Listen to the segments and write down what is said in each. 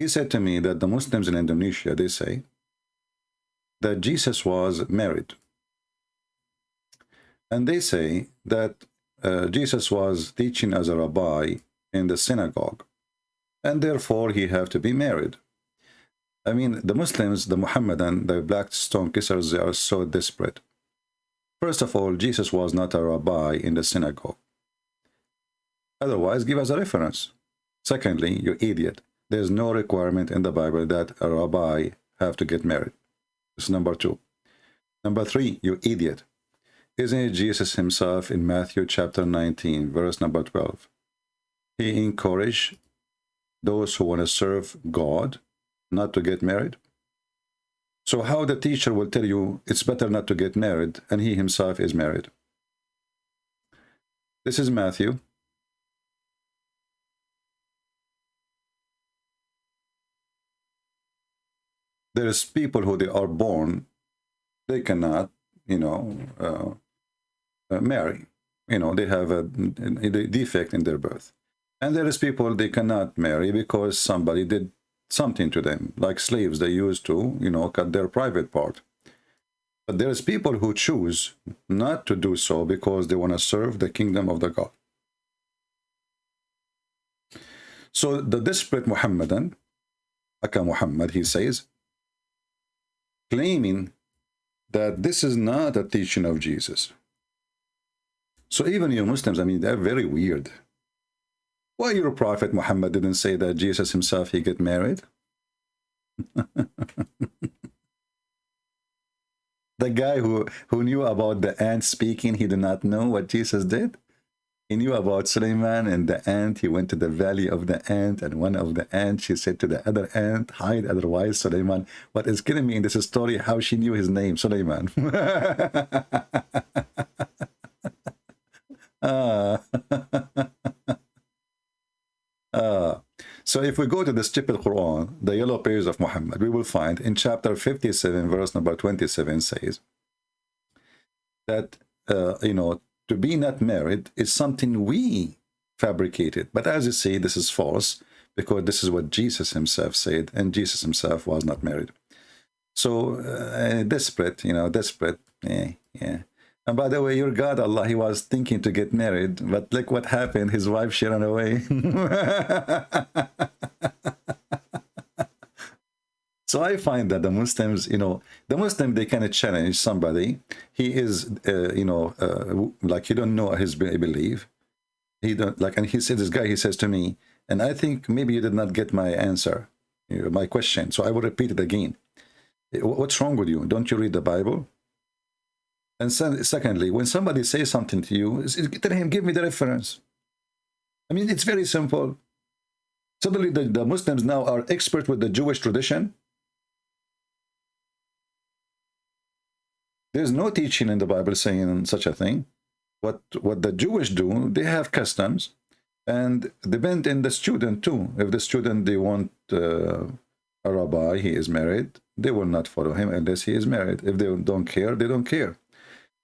he said to me that the Muslims in Indonesia, they say that Jesus was married. And they say that Jesus was teaching as a rabbi in the synagogue, and therefore he had to be married. I mean, the Muslims, the Muhammadan, the black stone kissers, they are so desperate. First of all, Jesus was not a rabbi in the synagogue. Otherwise, give us a reference. Secondly, you idiot. There's no requirement in the Bible that a rabbi have to get married. That's number two. Number three, you idiot. Isn't it Jesus himself in Matthew chapter 19, verse number 12? He encouraged those who want to serve God not to get married. So how the teacher will tell you it's better not to get married, and he himself is married? This is Matthew. There's people who they are born, they cannot, marry. They have a defect in their birth. And there is people they cannot marry because somebody did something to them, like slaves. They used to, cut their private part. But there's people who choose not to do so because they want to serve the kingdom of the God. So the desperate Muhammadan, Aka Muhammad, he says, claiming that this is not a teaching of Jesus. So even you Muslims, I mean, they're very weird. Why your prophet Muhammad didn't say that Jesus himself, he get married? The guy who knew about the ant speaking, he did not know what Jesus did. He knew about Suleiman and the ant. He went to the valley of the ant, and one of the ants, she said to the other ant, hide, otherwise Suleiman. What is killing me in this story, how she knew his name, Suleiman. So if we go to the stupid Quran, the yellow pages of Muhammad, we will find in chapter 57, verse number 27 says that, to be not married is something we fabricated. But as you see, this is false, because this is what Jesus himself said, and Jesus himself was not married. So desperate, desperate. Yeah. And by the way, your God, Allah, he was thinking to get married, but look what happened. His wife, she ran away. So I find that the Muslims, they kind of challenge somebody. He is, like he don't know his belief. He don't like, and he said, this guy, he says to me, and I think maybe you did not get my answer, my question. So I will repeat it again. What's wrong with you? Don't you read the Bible? And secondly, when somebody says something to you, tell him, give me the reference. I mean, it's very simple. Suddenly the Muslims now are expert with the Jewish tradition. There's no teaching in the Bible saying such a thing. What the Jewish do, they have customs, and depend on the student too. If the student, they want a rabbi, he is married, they will not follow him unless he is married. If they don't care, they don't care.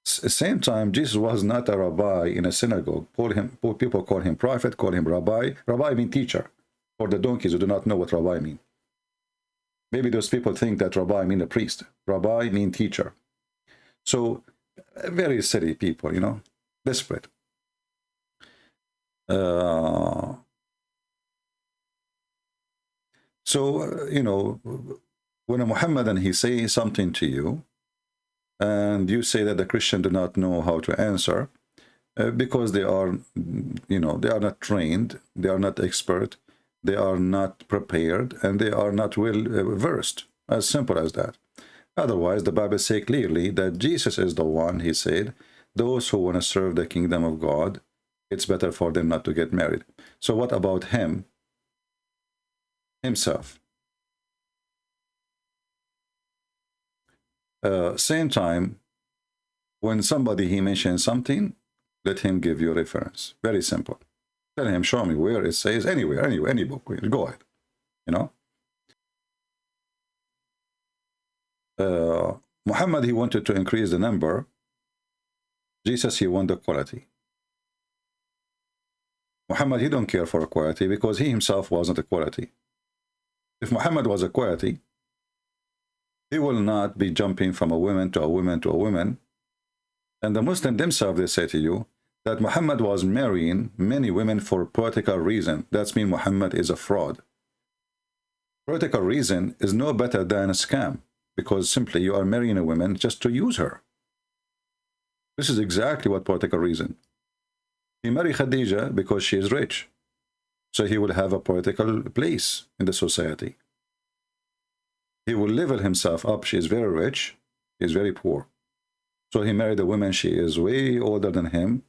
Same time, Jesus was not a rabbi in a synagogue. People call him prophet, call him rabbi. Rabbi means teacher. For the donkeys who do not know what rabbi means. Maybe those people think that rabbi means a priest. Rabbi means teacher. So, very silly people, desperate. When a Muhammadan, he says something to you, and you say that the Christian do not know how to answer, because they are, they are not trained, they are not expert, they are not prepared, and they are not well versed. As simple as that. Otherwise, the Bible says clearly that Jesus is the one, he said, those who want to serve the kingdom of God, it's better for them not to get married. So what about him, himself? Same time, when somebody, he mentions something, let him give you a reference. Very simple. Tell him, show me where it says, anywhere, any book, go ahead, Muhammad, he wanted to increase the number. Jesus, he wanted quality. Muhammad, he don't care for quality because he himself wasn't a quality. If Muhammad was a quality, he will not be jumping from a woman to a woman to a woman. And the Muslims themselves, they say to you that Muhammad was marrying many women for political reason. That means Muhammad is a fraud. Political reason is no better than a scam, because simply you are marrying a woman just to use her. This is exactly what political reason. He married Khadija because she is rich, so he will have a political place in the society. He will level himself up. She is very rich, he is very poor. So he married a woman, she is way older than him.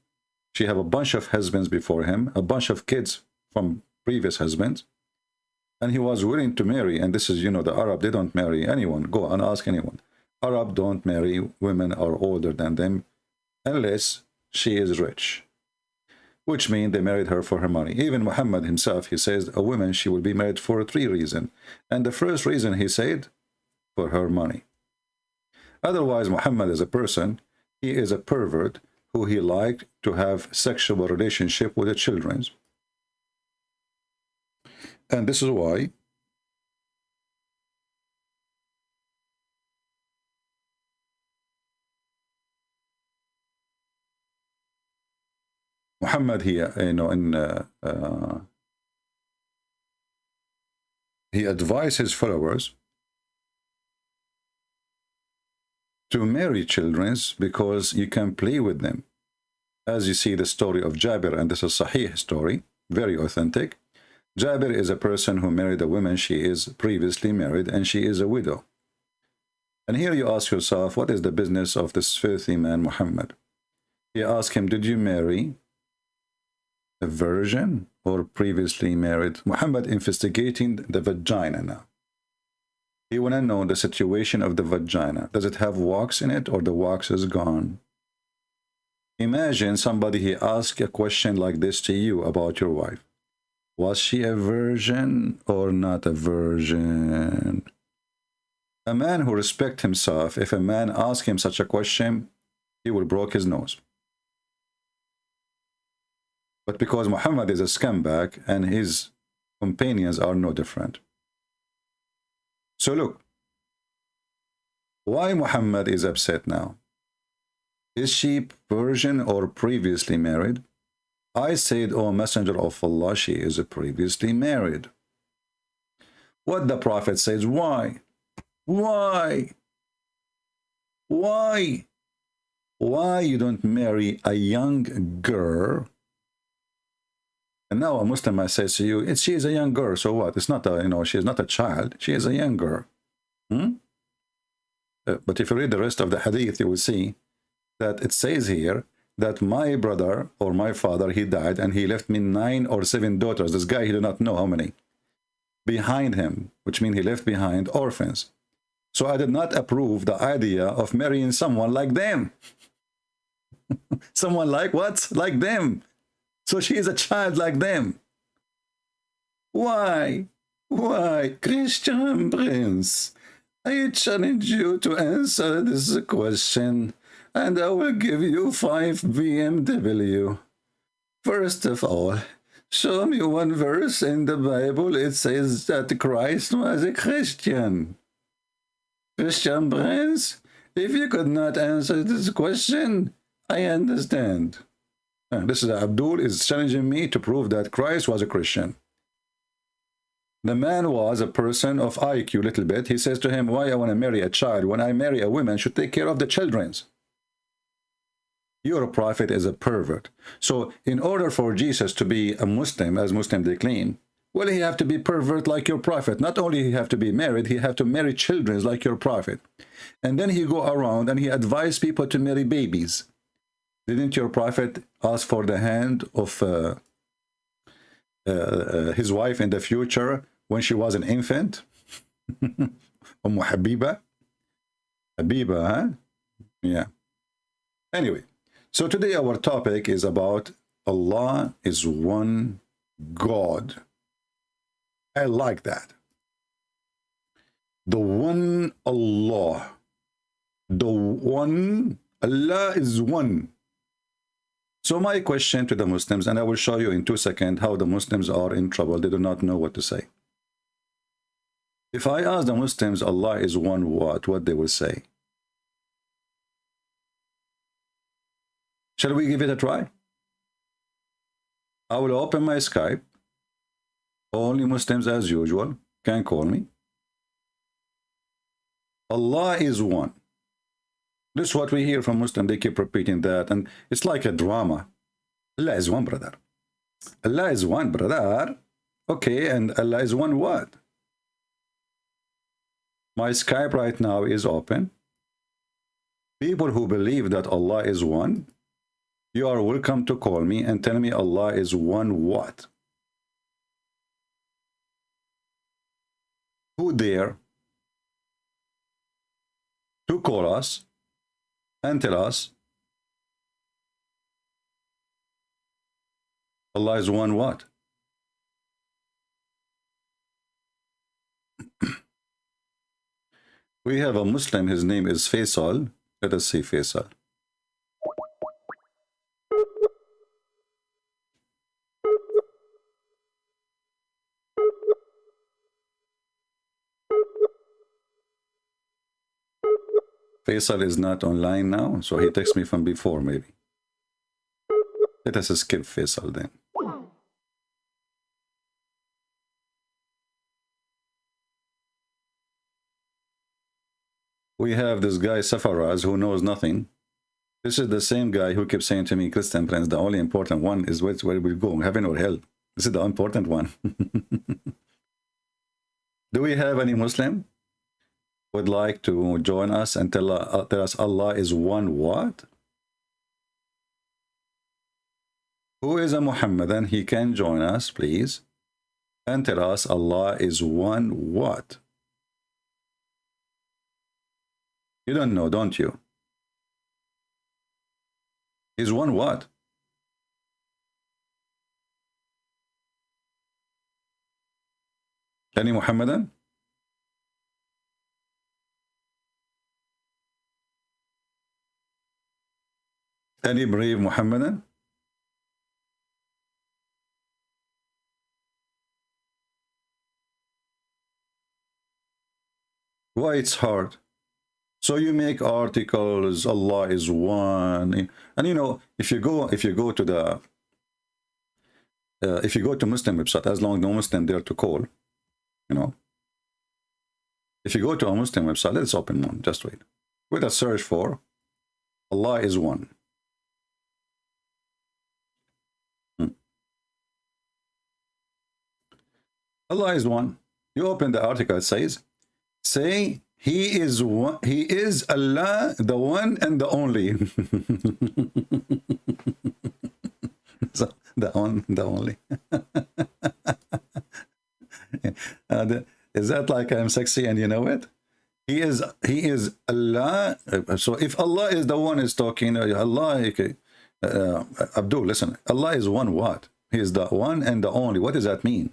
She have a bunch of husbands before him, a bunch of kids from previous husbands. And he was willing to marry, and this is, you know, the Arab, they don't marry anyone. Go and ask anyone. Arab don't marry women are older than them unless she is rich, which means they married her for her money. Even Muhammad himself, he says a woman, she will be married for 3 reasons. And the first reason he said, for her money. Otherwise, Muhammad is a person, he is a pervert who he liked to have sexual relationship with the children. And this is why Muhammad here, you know, he advised his followers to marry children because you can play with them. As you see the story of Jabir, and this is a Sahih story, very authentic. Jabir is a person who married a woman, she is previously married, and she is a widow. And here you ask yourself, what is the business of this filthy man, Muhammad? He asked him, did you marry a virgin or previously married? Muhammad investigating the vagina now. He want to know the situation of the vagina. Does it have wax in it or the wax is gone? Imagine somebody, he asked a question like this to you about your wife. Was she a virgin or not a virgin? A man who respects himself, if a man asks him such a question, he will break his nose. But because Muhammad is a scumbag and his companions are no different. So look, why Muhammad is upset now? Is she virgin or previously married? I said, O Messenger of Allah, she is previously married. What the Prophet says, why? Why? Why? Why you don't marry a young girl? And now a Muslim might say to you, she is a young girl, so what? It's not a, you know, she is not a child, she is a young girl. But if you read the rest of the hadith, you will see that it says here that my brother or my father, he died and he left me 9 or 7 daughters. This guy, he did not know how many, behind him, which means he left behind orphans. So I did not approve the idea of marrying someone like them. Someone like what? Like them. So she is a child like them. Why? Why? Christian Prince, I challenge you to answer this question, and I will give you 5 BMW. First of all, show me one verse in the Bible it says that Christ was a Christian. Christian Prince, if you could not answer this question, I understand. This is Abdul is challenging me to prove that Christ was a Christian. The man was a person of IQ little bit. He says to him, why I want to marry a child when I marry a woman should take care of the children's. Your prophet is a pervert. So in order for Jesus to be a Muslim, as Muslim they claim, well, he have to be pervert like your prophet. Not only he have to be married, he have to marry children like your prophet. And then he go around and he advise people to marry babies. Didn't your prophet ask for the hand of his wife in the future when she was an infant? Habiba? Habiba, huh? Yeah. Anyway, so today our topic is about Allah is one God. I like that. The one Allah. The one Allah is one. So my question to the Muslims, and I will show you in 2 seconds how the Muslims are in trouble. They do not know what to say. If I ask the Muslims Allah is one, what they will say? Shall we give it a try? I will open my Skype. Only Muslims as usual can call me. Allah is one. This is what we hear from Muslims. They keep repeating that, and it's like a drama. Allah is one, brother. Allah is one, brother. Okay, and Allah is one what? My Skype right now is open. People who believe that Allah is one, you are welcome to call me and tell me Allah is one what? Who dare to call us and tell us Allah is one what? We have a Muslim, his name is Faisal. Let us see Faisal. Faisal is not online now, so he texts me from before maybe. Let us skip Faisal then. We have this guy Safaraz who knows nothing. This is the same guy who keeps saying to me, Christian friends, the only important one is where we go, heaven or hell. This is the important one. Do we have any Muslim would like to join us and tell us Allah is one what? Who is a Muhammadan? He can join us, please, and tell us Allah is one what? You don't know, don't you? Is one what? Any Muhammadan? Any brave Muhammadan? Why it's hard? So you make articles, Allah is one, and you know, if you go to the if you go to Muslim website, as long as no Muslim there to call, you know, if you go to a Muslim website, let's open one. Just wait. With a search for Allah is one. Allah is one. You open the article. It says, "Say He is one. He is Allah, the one and the only." So, the only. Is that like I'm sexy and you know it? He is Allah. So if Allah is the one is talking, Allah, okay. Abdul, listen. Allah is one what? He is the one and the only. What does that mean?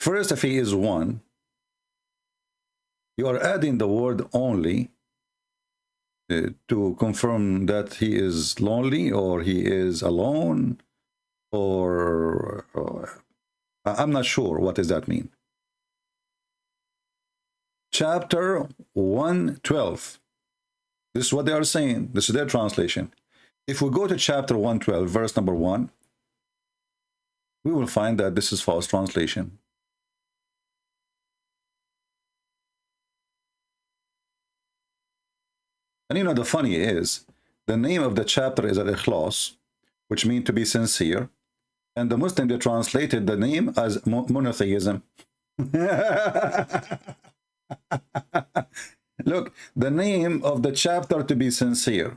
First, if he is one, you are adding the word only to confirm that he is lonely or he is alone, or I'm not sure what does that mean. Chapter 112. This is what they are saying. This is their translation. If we go to chapter 112, verse number 1, we will find that this is false translation. And you know, the funny is, the name of the chapter is Al-Ikhlas, which means to be sincere. And the Muslim, they translated the name as monotheism. Look, the name of the chapter to be sincere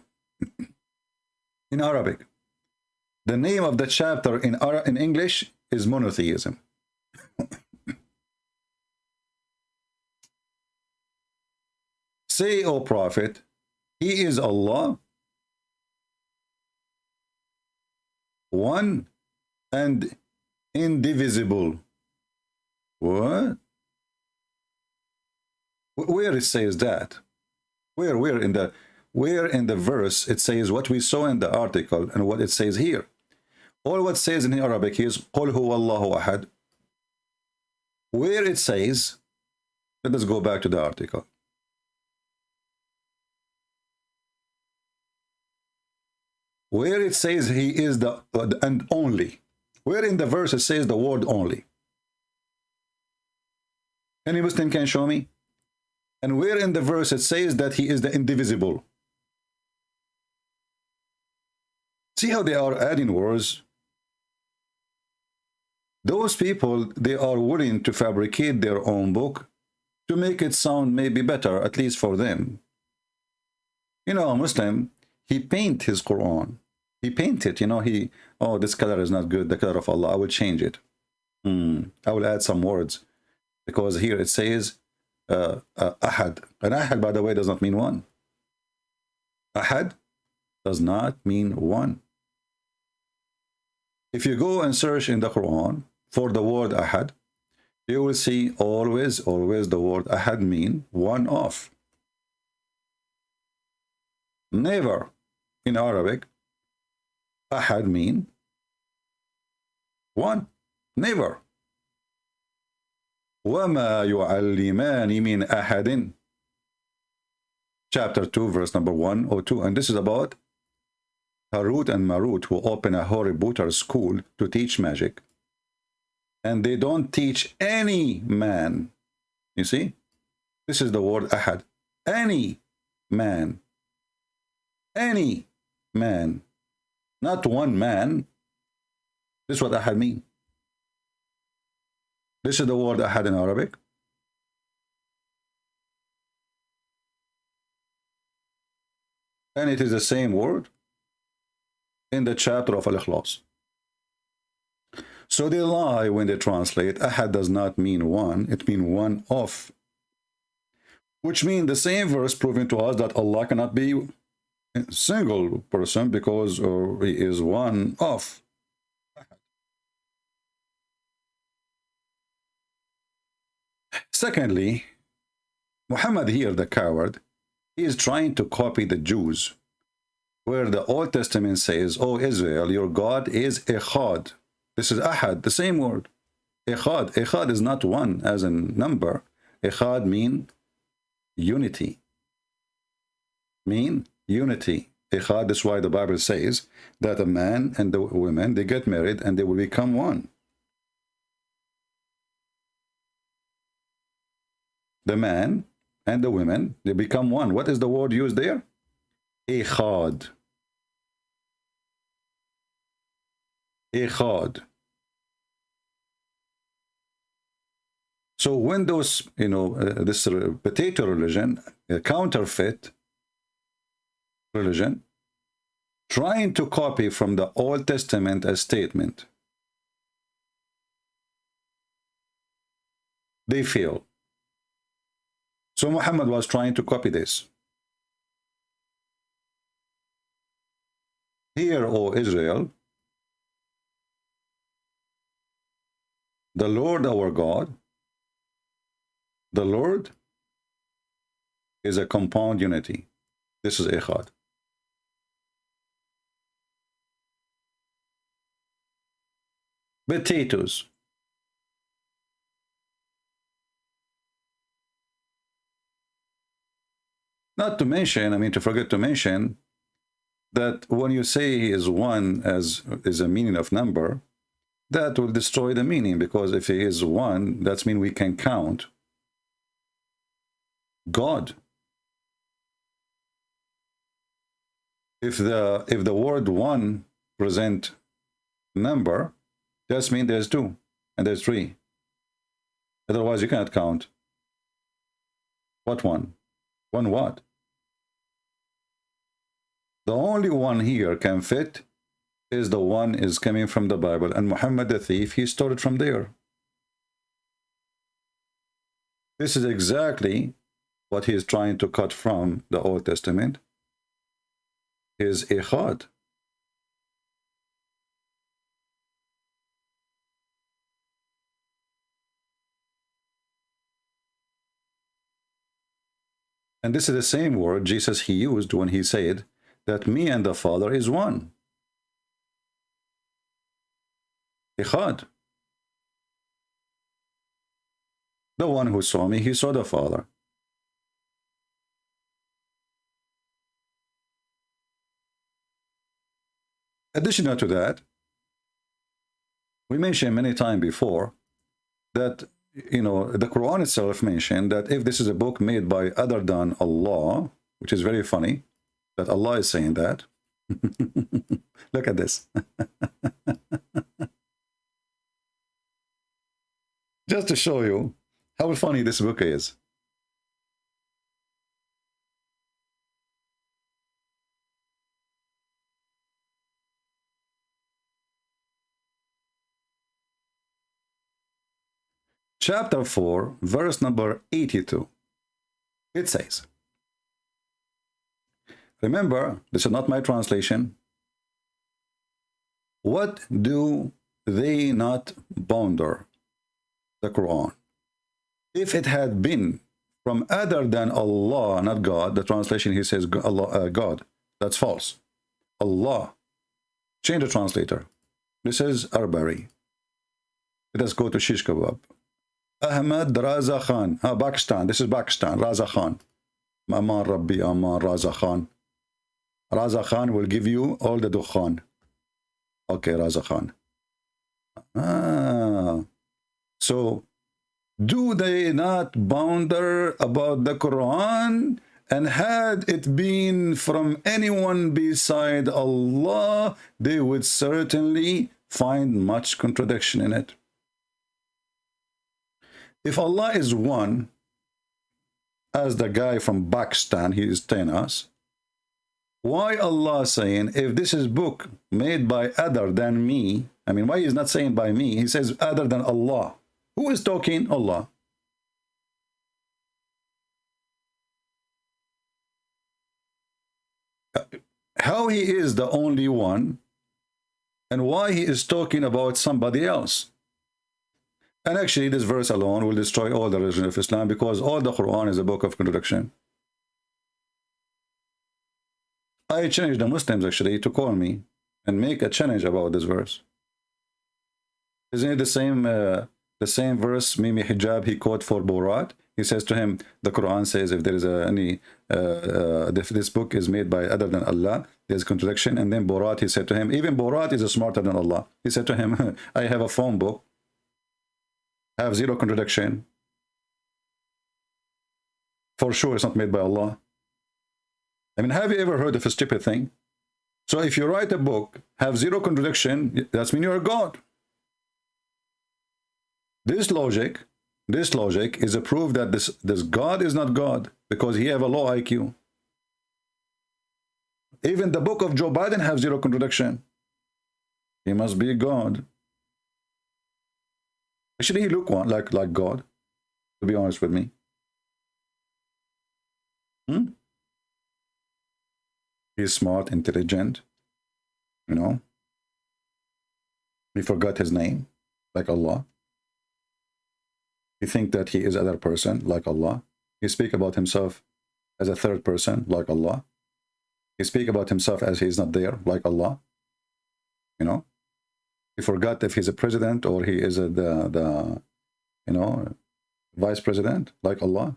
in Arabic. The name of the chapter in English is monotheism. Say, O Prophet, He is Allah, one and indivisible. What? Where it says that? Where in the verse it says what we saw in the article and what it says here? All what says in Arabic is قُلْ هُوَ اللَّهُ أَحَدٌ. where it says, let us go back to the article. Where it says he is the and only. Where in the verse it says the word only? Any Muslim can show me? And where in the verse it says that he is the indivisible? See how they are adding words? Those people, they are willing to fabricate their own book to make it sound maybe better, at least for them. You know, a Muslim, he paint his Quran. He paint it, you know, oh, this color is not good, the color of Allah, I will change it. I will add some words. Because here it says, Ahad. And Ahad, by the way, does not mean one. Ahad does not mean one. If you go and search in the Quran for the word Ahad, you will see always the word Ahad mean one of. Never in Arabic, Ahad mean one. Never. وَمَا يُعَلِّمَانِ مِنْ أَحَدٍ. Chapter 2, verse number 102. And this is about Harut and Marut, who open a Horibooter school to teach magic. And they don't teach any man. You see? This is the word Ahad. Any man. Any man. Not one man. This is what Ahad means. This is the word Ahad in Arabic. And it is the same word in the chapter of Al-Ikhlas. So they lie when they translate. Ahad does not mean one, it means one of. Which means the same verse proving to us that Allah cannot be a single person because he is one of. Secondly, Muhammad here, the coward, he is trying to copy the Jews, where the Old Testament says, "O Israel, your God is Echad." This is Ahad, the same word. Echad. Echad is not one as a number. Echad mean unity. Mean unity. Echad, that's why the Bible says that a man and the woman, they get married and they will become one. The man and the women, they become one. What is the word used there? Echad. Echad. So when those, you know, this potato religion, counterfeit religion, trying to copy from the Old Testament a statement, they fail. So Muhammad was trying to copy this. Hear, O Israel, the Lord our God, the Lord is a compound unity. This is Echad. Potatoes. Not to mention, I mean, to forget to mention that when you say he is one as is a meaning of number, that will destroy the meaning, because if he is one, that means we can count God. If the word one present number, that means there's two and there's three. Otherwise, you cannot count. What one? One what? The only one here can fit is the one is coming from the Bible, and Muhammad the thief, he stole it from there. This is exactly what he is trying to cut from the Old Testament, is Echad. And this is the same word Jesus he used when he said that me and the Father is one. Echad. The one who saw me, he saw the Father. Additional to that, we mentioned many times before that, you know, the Quran itself mentioned that if this is a book made by other than Allah, which is very funny that Allah is saying that. Look at this. Just to show you how funny this book is. Chapter 4, verse number 82. It says, remember, this is not my translation. What do they not ponder? The Quran. If it had been from other than Allah, not God, the translation he says Allah, God. That's false. Allah. Change the translator. This is Arbari. Let us go to Shish Kebab. Ahmad Raza Khan. Pakistan. This is Pakistan. Raza Khan. Aman Rabbi Aman Raza Khan. Raza Khan will give you all the dukhan. Okay, Raza Khan. So, do they not ponder about the Quran? And had it been from anyone beside Allah, they would certainly find much contradiction in it. If Allah is one, as the guy from Pakistan, he is telling us, why Allah saying, if this is book made by other than me, I mean, why he's not saying by me, he says other than Allah. Who is talking? Allah. How he is the only one, and why he is talking about somebody else. And actually, this verse alone will destroy all the religion of Islam, because all the Quran is a book of contradiction. I challenge the Muslims actually to call me and make a challenge about this verse. Isn't it the same verse, Mimi Hijab, he quote for Borat? He says to him, the Quran says if there is if this book is made by other than Allah, there's contradiction. And then Borat, he said to him, even Borat is smarter than Allah. He said to him, I have a phone book, have zero contradiction. For sure it's not made by Allah. I mean, have you ever heard of a stupid thing? So if you write a book, have zero contradiction, that's mean you're a God. This logic is a proof that this God is not God, because he have a low IQ. Even the book of Joe Biden have zero contradiction. He must be God. Actually, he look like God, to be honest with me. He's smart, intelligent, you know. He forgot his name, like Allah. He think that he is other person, like Allah. He speak about himself as a third person, like Allah. He speak about himself as he is not there, like Allah. You know. He forgot if he's a president or he is the you know, vice president, like Allah.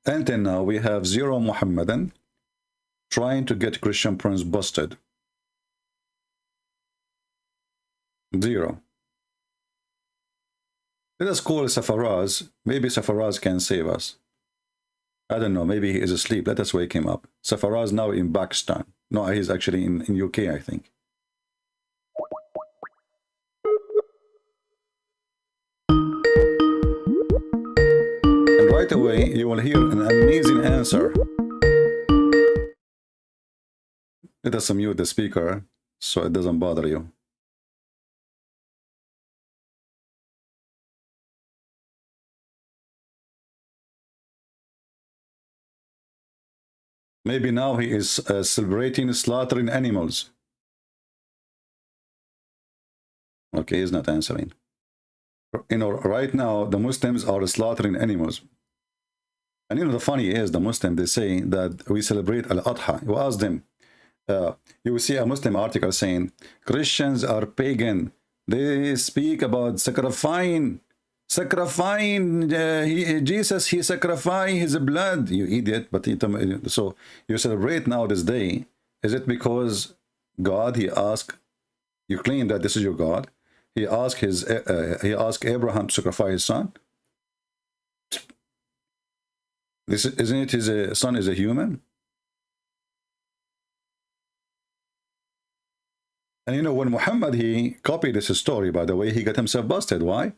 Until now, we have zero Muhammadan trying to get Christian prince busted. Zero. Let us call Safaraz. Maybe Safaraz can save us. I don't know. Maybe he is asleep. Let us wake him up. Safaraz now in Pakistan. No, he's actually in UK, I think. And right away, you will hear an amazing answer. Let us mute the speaker so it doesn't bother you. Maybe now he is celebrating slaughtering animals. Okay, he's not answering. You know, right now, the Muslims are slaughtering animals. And you know, the funny is, the Muslims, they say that we celebrate Al-Adha. You ask them, you will see a Muslim article saying, Christians are pagan. They speak about sacrificing Jesus. He sacrificed his blood, you idiot. But so you celebrate now this day. Is it because God, he asked, you claim that this is your God, he asked Abraham to sacrifice his son? This isn't it his son is a human? And you know, when Muhammad, he copied this story, by the way, he got himself busted. Why?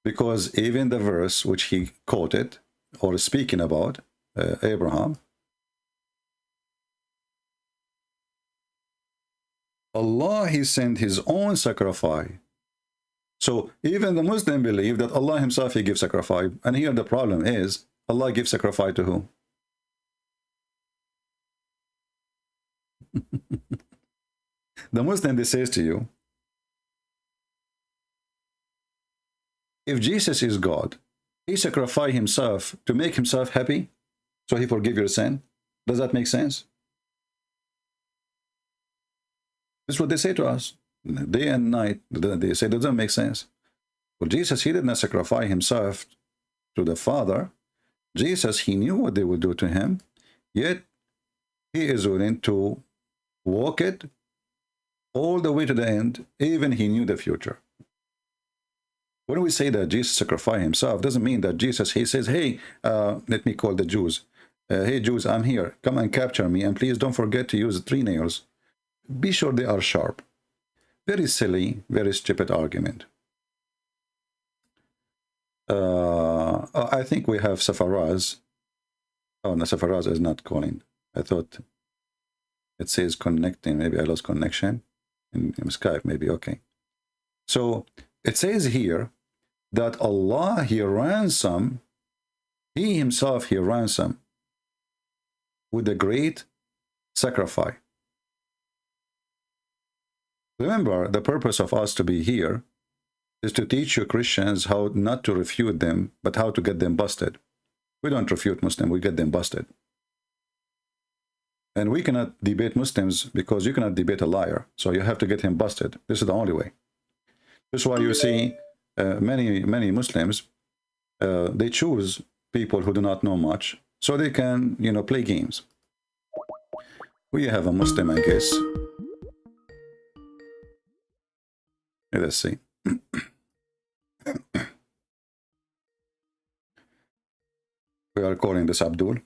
Because even the verse which he quoted, or speaking about Abraham, Allah, he sent his own sacrifice. So even the Muslim believe that Allah himself, he gives sacrifice. And here the problem is, Allah gives sacrifice to whom? The Muslim, they says to you, if Jesus is God, he sacrificed himself to make himself happy, so he forgive your sin. Does that make sense? This is what they say to us, day and night. They say, that doesn't make sense. Well, Jesus, he did not sacrifice himself to the Father. Jesus, he knew what they would do to him, yet he is willing to walk it all the way to the end. Even he knew the future. When we say that Jesus sacrificed himself, doesn't mean that Jesus, he says, hey, let me call the Jews. Hey, Jews, I'm here. Come and capture me. And please don't forget to use 3 nails. Be sure they are sharp. Very silly, very stupid argument. I think we have Safaraz. Oh, no, Safaraz is not calling. I thought it says connecting. Maybe I lost connection in Skype. Maybe, okay. So it says here that Allah, he ransom, he himself, he ransom with a great sacrifice. Remember, the purpose of us to be here is to teach you Christians how not to refute them, but how to get them busted. We don't refute Muslims, we get them busted. And we cannot debate Muslims because you cannot debate a liar. So you have to get him busted. This is the only way. This is why you see many Muslims, they choose people who do not know much so they can, you know, play games. We have a Muslim, I guess. Let's see. We are calling this Abdul.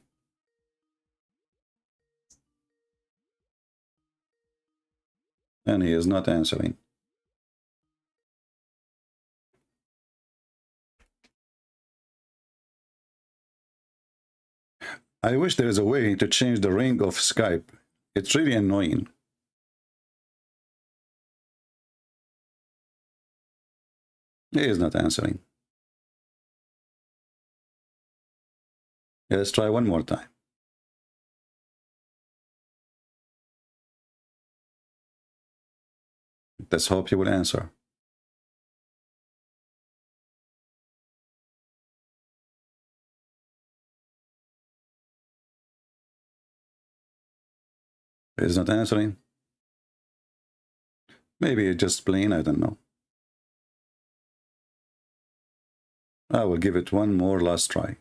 And he is not answering. I wish there is a way to change the ring of Skype. It's really annoying. He is not answering. Let's try one more time. Let's hope he will answer. He's not answering. Maybe it's just plain, I don't know. I will give it one more last try.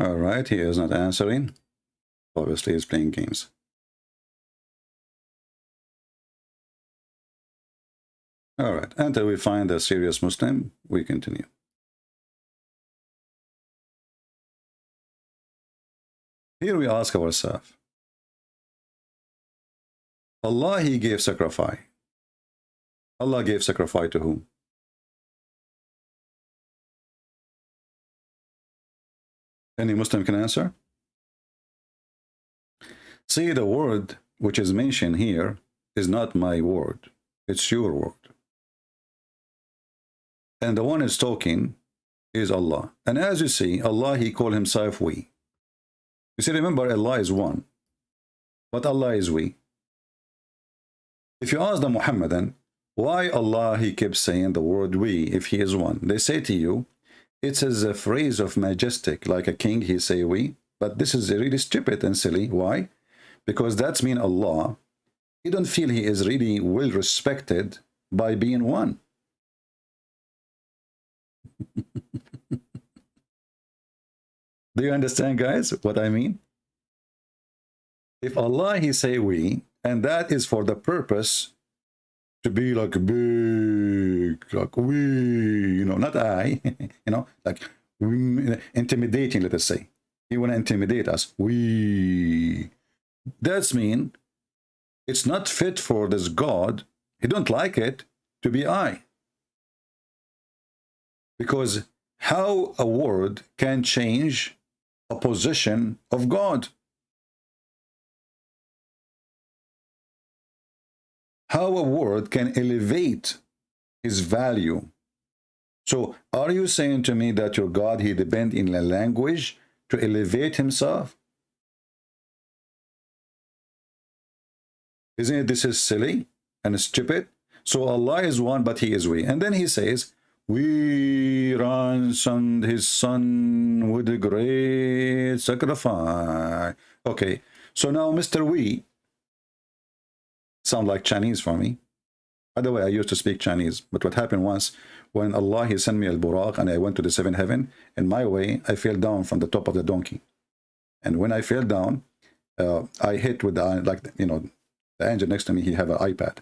All right, he is not answering. Obviously, he's playing games. All right, until we find a serious Muslim, we continue. Here we ask ourselves, Allah, he gave sacrifice. Allah gave sacrifice to whom? Any Muslim can answer? See, the word which is mentioned here is not my word. It's your word. And the one is talking is Allah. And as you see, Allah, he called himself we. You see, remember, Allah is one. But Allah is we. If you ask the Muhammadan, Why Allah, he keeps saying the word we, if he is one? They say to you, it's as a phrase of majestic, like a king, he say we. But this is really stupid and silly. Why? Because that's mean Allah, he don't feel he is really well respected by being one. Do you understand, guys, what I mean? If Allah, he say we, and that is for the purpose to be like big, like we, you know, not I, you know, like intimidating, let us say. He want to intimidate us. We. That's mean it's not fit for this God. He don't like it to be I. Because how a word can change a position of God? How a word can elevate his value? So are you saying to me that your God, he depends in a language to elevate himself? Isn't it this is silly and stupid? So Allah is one, but he is we. And then he says, we ransomed his son with a great sacrifice. Okay, so now Mr. We sound like Chinese for me. By the way, I used to speak Chinese, but what happened once, when Allah, he sent me al-Buraq and I went to the seventh heaven, in my way, I fell down from the top of the donkey. And when I fell down, I hit with the, like, you know, the angel next to me, he have an iPad.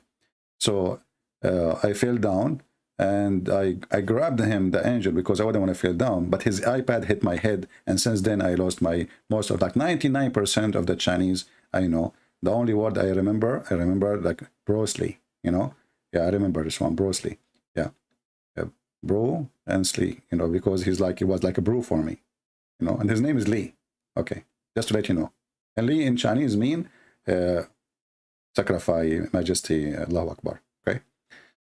So I fell down and I grabbed him, the angel, because I wouldn't want to fall down, but his iPad hit my head. And since then I lost my, most of like 99% of the Chinese I know. The only word I remember like Bruce Lee, you know? Yeah, I remember this one, Bruce Lee. Yeah, bro and Slee, you know, because he's like, he was like a bro for me, you know, and his name is Lee. Okay, just to let you know. And Lee in Chinese mean sacrifice, majesty, Allahu Akbar. Okay,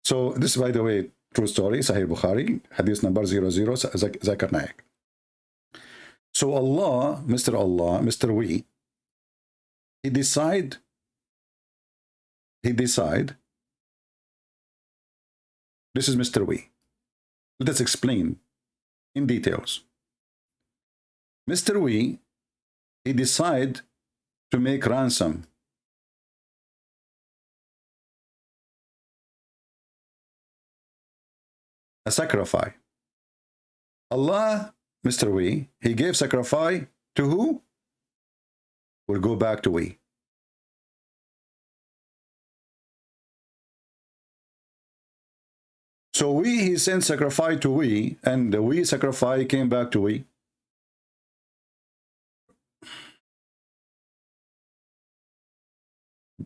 so this, by the way, true story, Sahih Bukhari, hadith number 00, Zakir Naik. So Allah, Mr. We, he decide, this is Mr. We. Let us explain in details. Mr. We, he decide to make ransom. A sacrifice. Allah, Mr. We, he gave sacrifice to who? We'll go back to we. So we, he sent sacrifice to we, and the we sacrifice came back to we.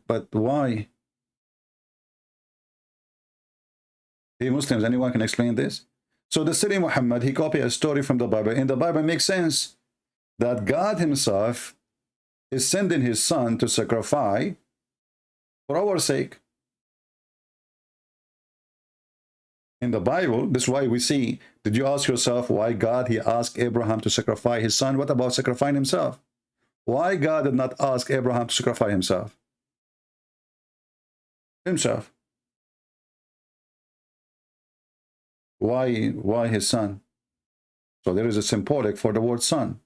But why? Hey, Muslims, anyone can explain this? So the silly Muhammad, he copied a story from the Bible. In the Bible, it makes sense that God himself is sending his son to sacrifice for our sake. In the Bible, this is why we see, did you ask yourself why God, he asked Abraham to sacrifice his son? What about sacrificing himself? Why God did not ask Abraham to sacrifice himself? Why his son? So there is a symbolic for the word son.